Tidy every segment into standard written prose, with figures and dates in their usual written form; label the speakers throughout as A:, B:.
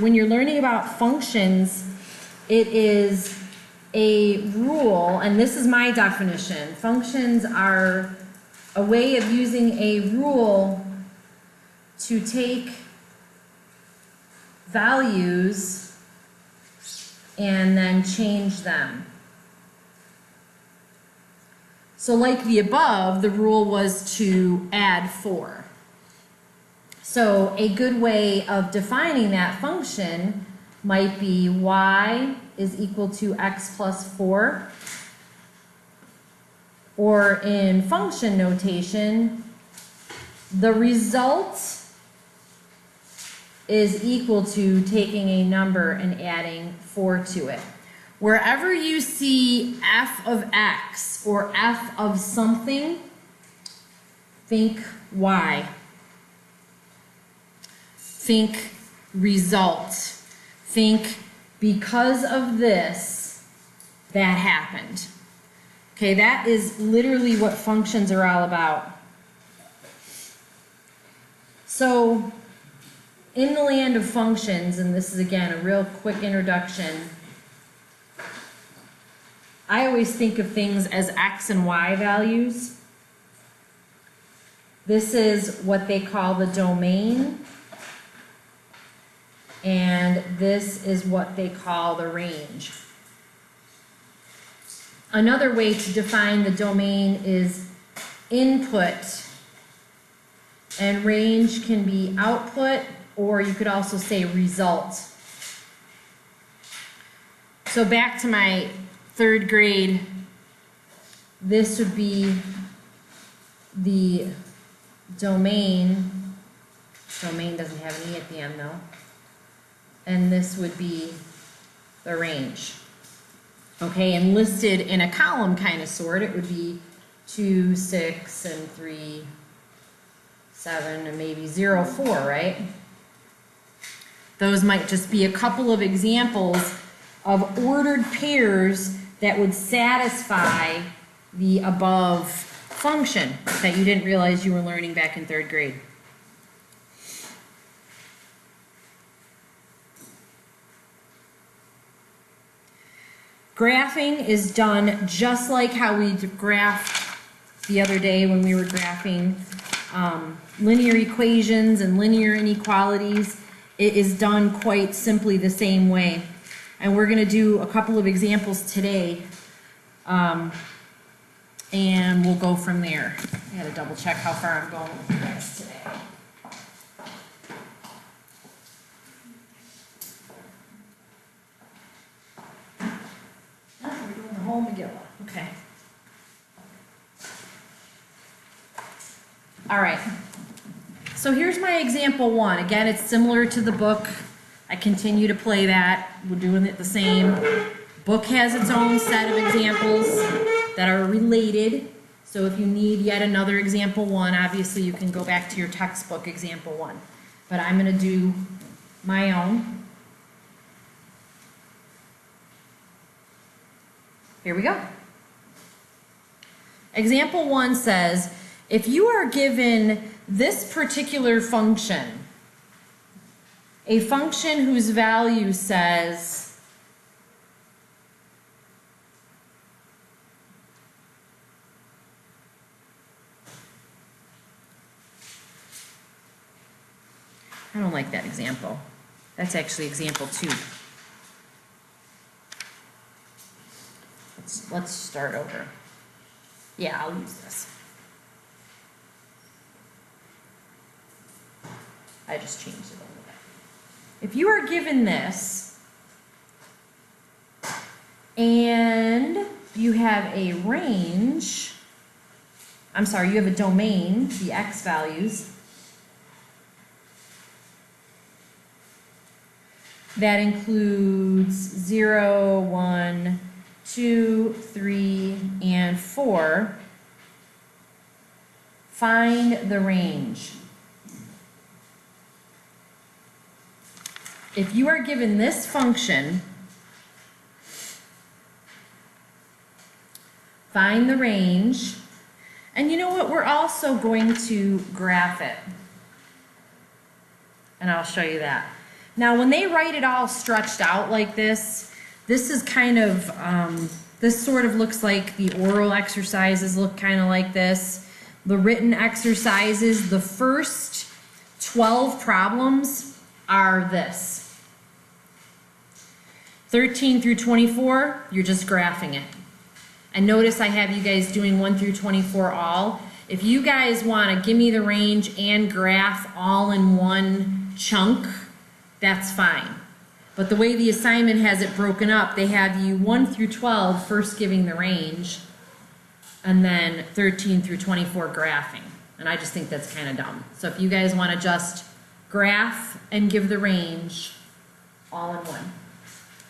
A: When you're learning about functions, it is a rule, and this is my definition. Functions are a way of using a rule to take values and then change them. So like the above, the rule was to add 4. So a good way of defining that function might be y is equal to x plus 4. Or in function notation, the result is equal to taking a number and adding 4 to it. Wherever you see f of x or f of something, think y. Think result. Think because of this, that happened. Okay, that is literally what functions are all about. So, in the land of functions, and this is again a real quick introduction, I always think of things as x and y values. This is what they call the domain, and this is what they call the range. Another way to define the domain is input, and range can be output, or you could also say result. So back to my 3rd grade, this would be the domain. Domain doesn't have an E at the end though. And this would be the range. Okay, and listed in a column kind of sort, it would be 2, 6, and 3, 7, and maybe 0, 4, right? Those might just be a couple of examples of ordered pairs that would satisfy the above function that you didn't realize you were learning back in 3rd grade. Graphing is done just like how we graphed the other day when we were graphing linear equations and linear inequalities. It is done quite simply the same way. And we're going to do a couple of examples today, and we'll go from there. I got to double check how far I'm going with this today. Whole Megillah. Okay. All right. So here's my example 1. Again, it's similar to the book. I continue to play that. We're doing it the same. Book has its own set of examples that are related. So if you need yet another example 1, obviously you can go back to your textbook example 1. But I'm going to do my own. Here we go. Example 1 says, if you are given this particular function, a function whose value says I don't like that example. That's actually example 2. Let's start over. Yeah, I'll use this. I just changed it a little bit. If you are given this, and you have a range, I'm sorry, you have a domain, the x values, that includes 0, 1, 2, 3, and 4, find the range. If you are given this function, find the range, and you know what? We're also going to graph it. And I'll show you that. Now, when they write it all stretched out like this is kind of, this sort of looks like the oral exercises look kind of like this. The written exercises, the first 12 problems are this. 13 through 24, you're just graphing it. And notice I have you guys doing 1 through 24 all. If you guys want to give me the range and graph all in one chunk, that's fine. But the way the assignment has it broken up, they have you 1 through 12 first giving the range, and then 13 through 24 graphing. And I just think that's kind of dumb. So if you guys want to just graph and give the range all in one.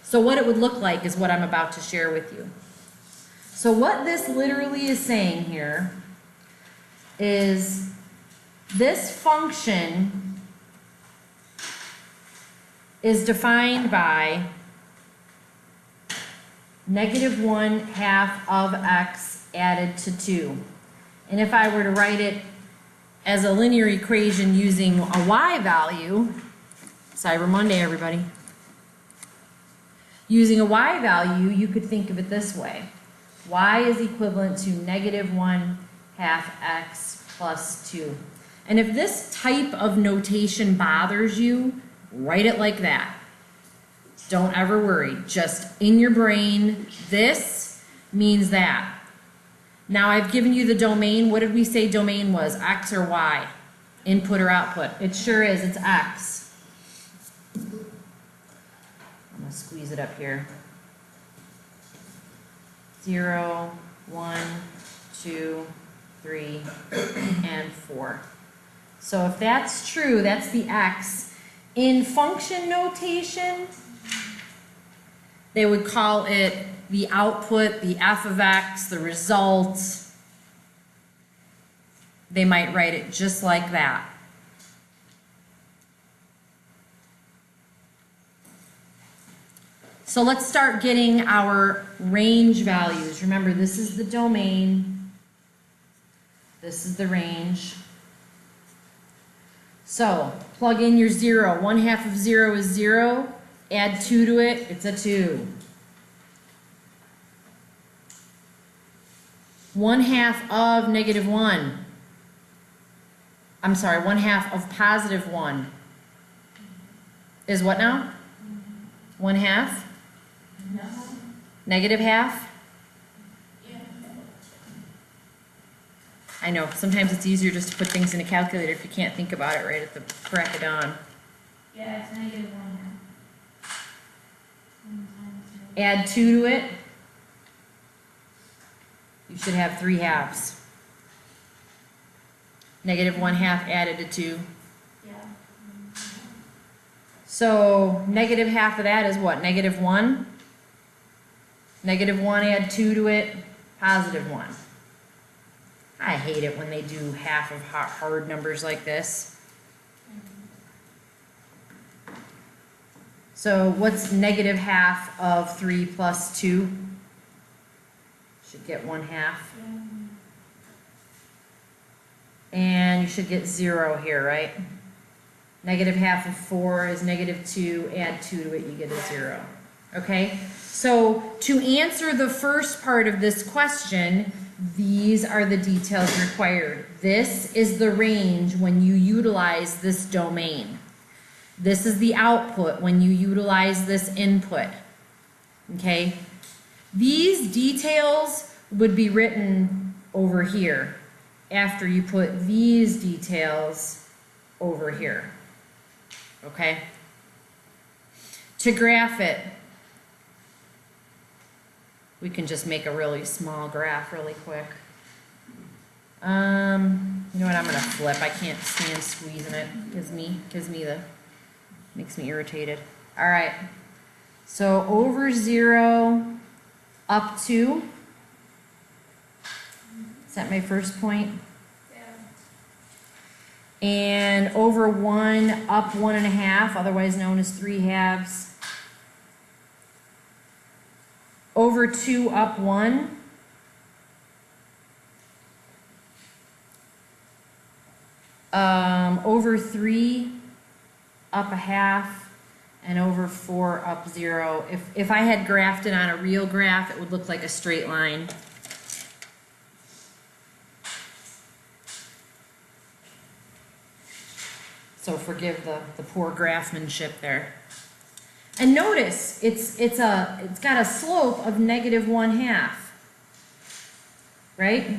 A: So what it would look like is what I'm about to share with you. So what this literally is saying here is this function is defined by -1/2 of x added to 2. And if I were to write it as a linear equation using a y value, Cyber Monday, everybody. Using a y value, you could think of it this way. Y is equivalent to -1/2 x plus 2. And if this type of notation bothers you, write it like that. Don't ever worry. Just in your brain, this means that. Now I've given you the domain. What did we say domain was? X or Y? Input or output? It sure is. It's X. I'm going to squeeze it up here. 0, 1, 2, 3, and 4. So if that's true, that's the X. In function notation, they would call it the output, the f of x, the result. They might write it just like that. So let's start getting our range values. Remember, this is the domain. This is the range. So plug in your 0. 1/2 of 0 is 0. Add 2 to it, it's a 2. 1/2 of -1. I'm sorry, 1/2 of +1 is what now? 1/2?
B: No.
A: -1/2?
B: Yeah.
A: I know, sometimes it's easier just to put things in a calculator if you can't think about it right at the crack of dawn.
B: Yeah, it's -1/2.
A: Add 2 to it, you should have 3 halves. -1/2 added to 2.
B: Yeah.
A: So -1/2 of that is what? -1? -1, add 2 to it, +1. I hate it when they do half of hard numbers like this. So what's -1/2 of 3 plus 2? Should get 1/2. And you should get 0 here, right? -1/2 of 4 is -2. Add 2 to it, you get a 0. Okay? So to answer the first part of this question, these are the details required. This is the range when you utilize this domain. This is the output when you utilize this input. Okay? These details would be written over here after you put these details over here. Okay? To graph it, we can just make a really small graph really quick. You know what, I'm gonna flip. I can't stand squeezing it. Makes me irritated. All right. So over 0 up to, is that my first point?
B: Yeah.
A: And over 1 up 1/2, otherwise known as 3 halves. Over 2 up 1. Over 3 up 1/2. and over 4 up 0. If I had graphed it on a real graph, it would look like a straight line. So forgive the poor graphmanship there. And notice it's got a slope of -1/2. Right?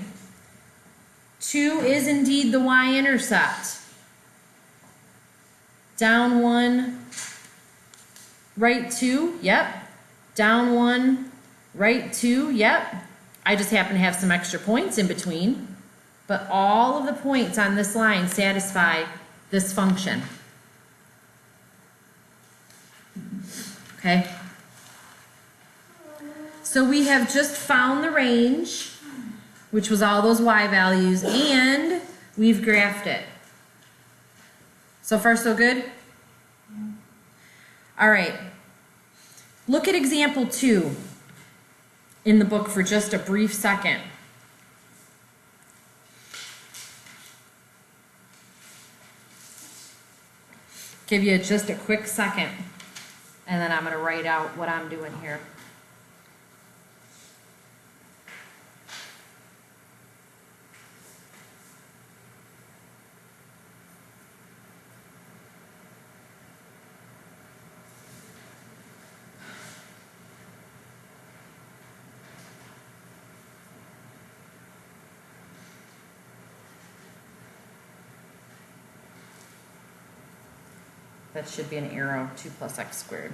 A: 2 is indeed the y-intercept. Down 1, right 2, yep. Down 1, right 2, yep. I just happen to have some extra points in between. But all of the points on this line satisfy this function. Okay? So we have just found the range, which was all those y values, and we've graphed it. So far, so good? All right. Look at example 2 in the book for just a brief second. Give you just a quick second, and then I'm going to write out what I'm doing here. That should be an arrow, 2 + x squared.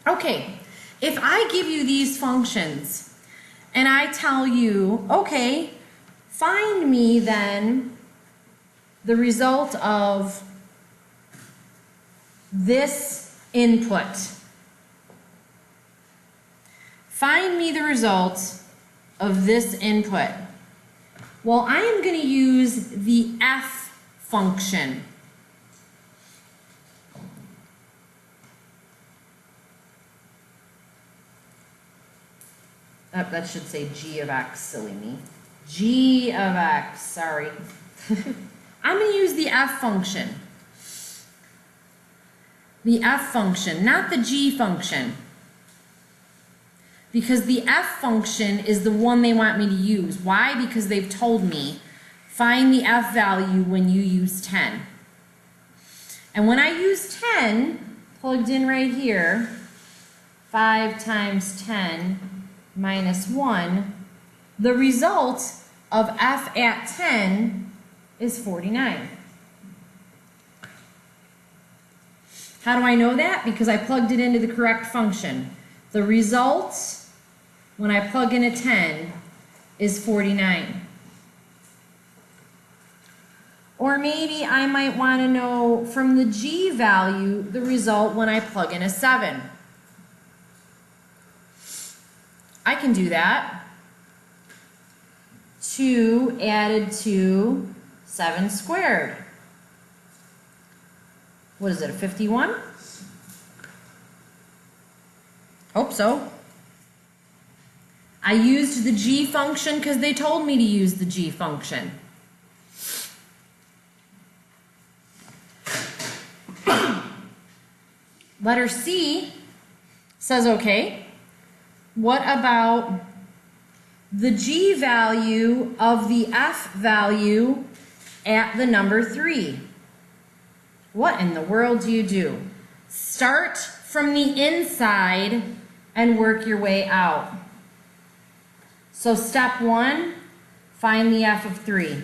A: Okay, if I give you these functions and I tell you, okay, find me then the result of this input. Find me the result of this input. Well, I am going to use the f function. Oh, that should say g of x, silly me. G of x, sorry. I'm going to use the f function. The f function, not the g function. Because the f function is the one they want me to use. Why? Because they've told me, find the f value when you use 10. And when I use 10, plugged in right here, 5 times 10 minus 1, the result of f at 10 is 49. How do I know that? Because I plugged it into the correct function. The result, when I plug in a 10, is 49. Or maybe I might want to know from the g value the result when I plug in a 7. I can do that. 2 added to 7 squared. What is it, a 51? Hope so. I used the g function because they told me to use the g function. Letter C says, okay, what about the g value of the f value at the number 3? What in the world do you do? Start from the inside and work your way out. So step 1, find the f of 3.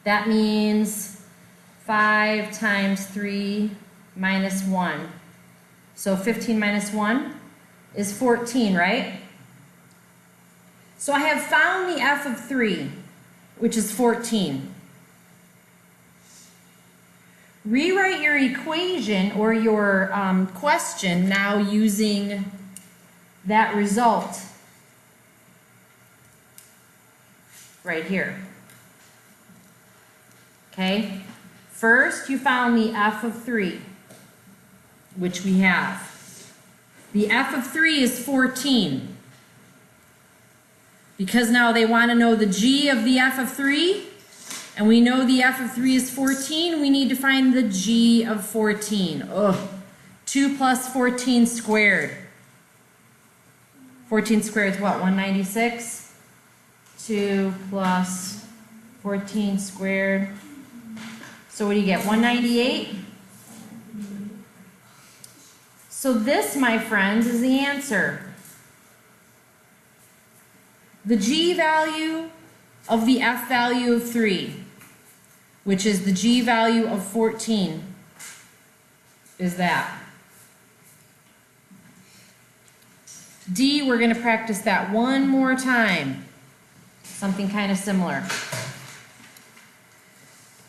A: That means 5 times 3 minus 1. So 15 minus 1 is 14, right? So I have found the f of 3, which is 14. Rewrite your equation or your question now using that result right here. Okay? First, you found the f of 3, which we have. The f of 3 is 14. Because now they want to know the g of the f of 3, And we know the f of 3 is 14. We need to find the g of 14. Ugh. 2 plus 14 squared. 14 squared is what, 196? 2 plus 14 squared. So what do you get, 198? So this, my friends, is the answer. The g value of the f value of 3, which is the g value of 14, is that. D, we're going to practice that one more time. Something kind of similar.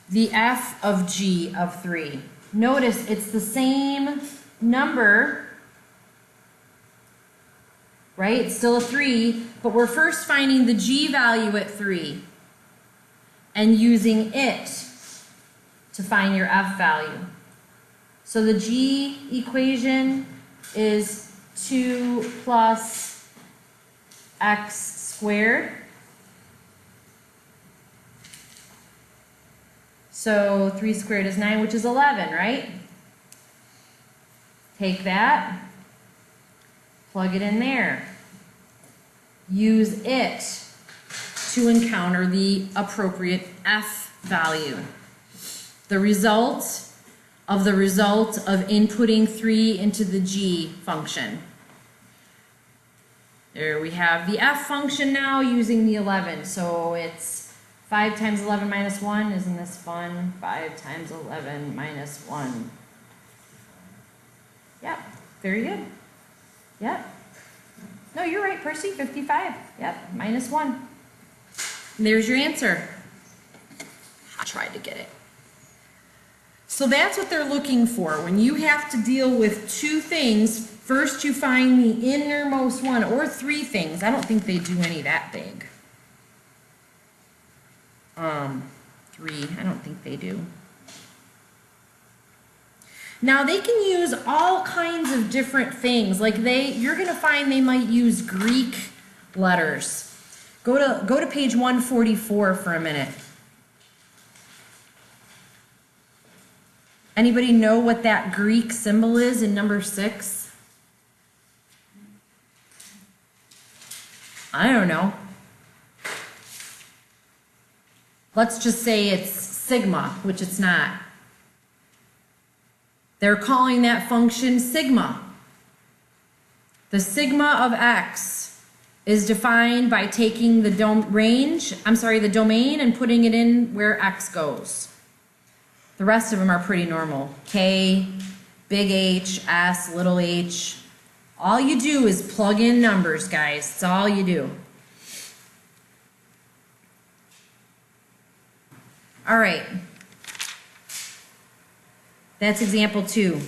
A: The f of g of 3. Notice it's the same number, right? It's still a 3, but we're first finding the g value at 3 and using it to find your f value. So the g equation is 2 plus x squared. So 3 squared is 9, which is 11, right? Take that, plug it in there. Use it to encounter the appropriate f value. The result of inputting 3 into the g function. There we have the f function now using the 11. So it's 5 times 11 minus 1. Isn't this fun? 5 times 11 minus 1. Yep, very good. Yep. No, you're right, Percy, 55. Yep, minus 1. And there's your answer. I tried to get it. So that's what they're looking for. When you have to deal with two things, first you find the innermost one, or 3 things. I don't think they do any that big. 3, I don't think they do. Now they can use all kinds of different things. Like you're going to find they might use Greek letters. Go to page 144 for a minute. Anybody know what that Greek symbol is in number 6? I don't know. Let's just say it's sigma, which it's not. They're calling that function sigma. The sigma of x is defined by taking the the domain and putting it in where x goes. The rest of them are pretty normal. K, big H, S, little h. All you do is plug in numbers, guys. That's all you do. All right. That's example 2.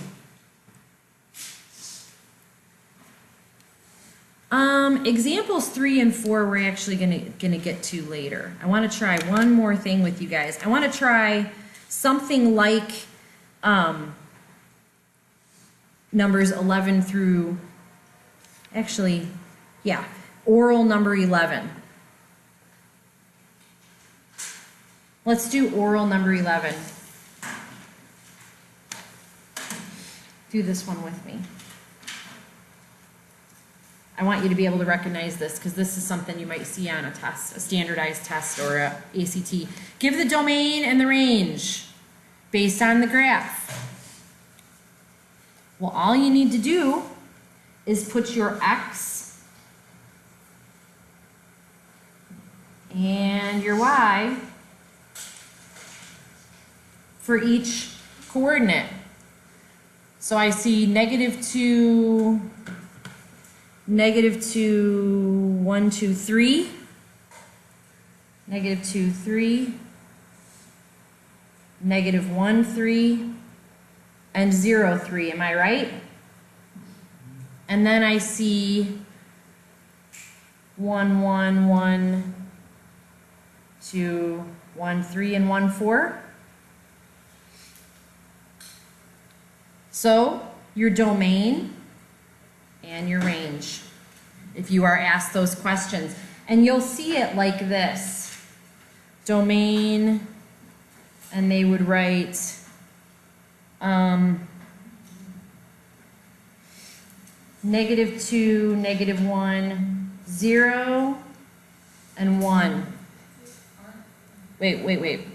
A: Examples 3 and 4 we're actually gonna get to later. I want to try one more thing with you guys. I want to try something like numbers 11 through, actually, yeah, oral number 11. Let's do oral number 11. Do this one with me. I want you to be able to recognize this because this is something you might see on a test, a standardized test or a ACT. Give the domain and the range based on the graph. Well, all you need to do is put your x and your y for each coordinate. So I see -2, -2, 1, 2, 3, -2, 3, -1, 3, and 0, 3. Am I right? And then I see 1, 1, 1, 2, 1, 3, and 1, 4. So your domain and your range, if you are asked those questions. And you'll see it like this. Domain and they would write, -2, -1, 0, and 1. Wait.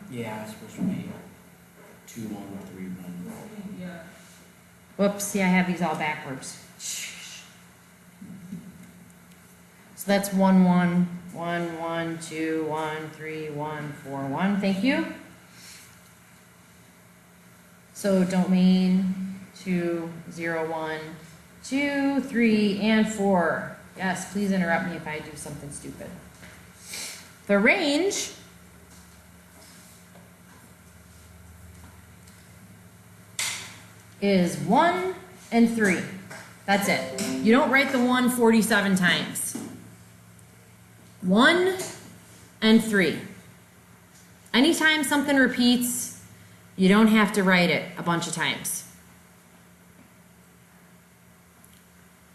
C: Yeah, it's supposed to be 2, 1, 3, 1.
A: Whoops, see, I have these all backwards. So that's 1, 1, 1, 1, 2, 1, 3, 1, 4, 1. Thank you. So domain 2, 0, 1, 2, 3, and 4. Yes, please interrupt me if I do something stupid. The range is 1 and 3. That's it. You don't write the 1 47 times. 1 and 3. Anytime something repeats, you don't have to write it a bunch of times.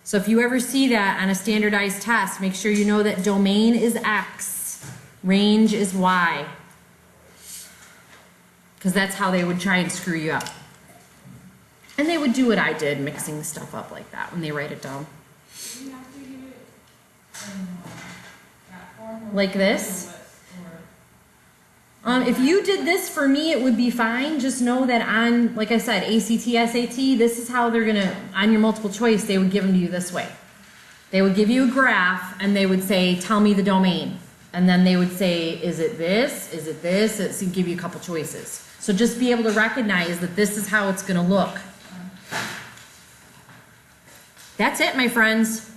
A: So if you ever see that on a standardized test, make sure you know that domain is X, range is Y. Because that's how they would try and screw you up. And they would do what I did, mixing stuff up like that when they write it down. Like this. If you did this for me, it would be fine. Just know that on, like I said, ACT, SAT, this is how they're gonna, on your multiple choice, they would give them to you this way. They would give you a graph and they would say, tell me the domain. And then they would say, is it this? Is it this? It's to give you a couple choices. So just be able to recognize that this is how it's gonna look. That's it, my friends.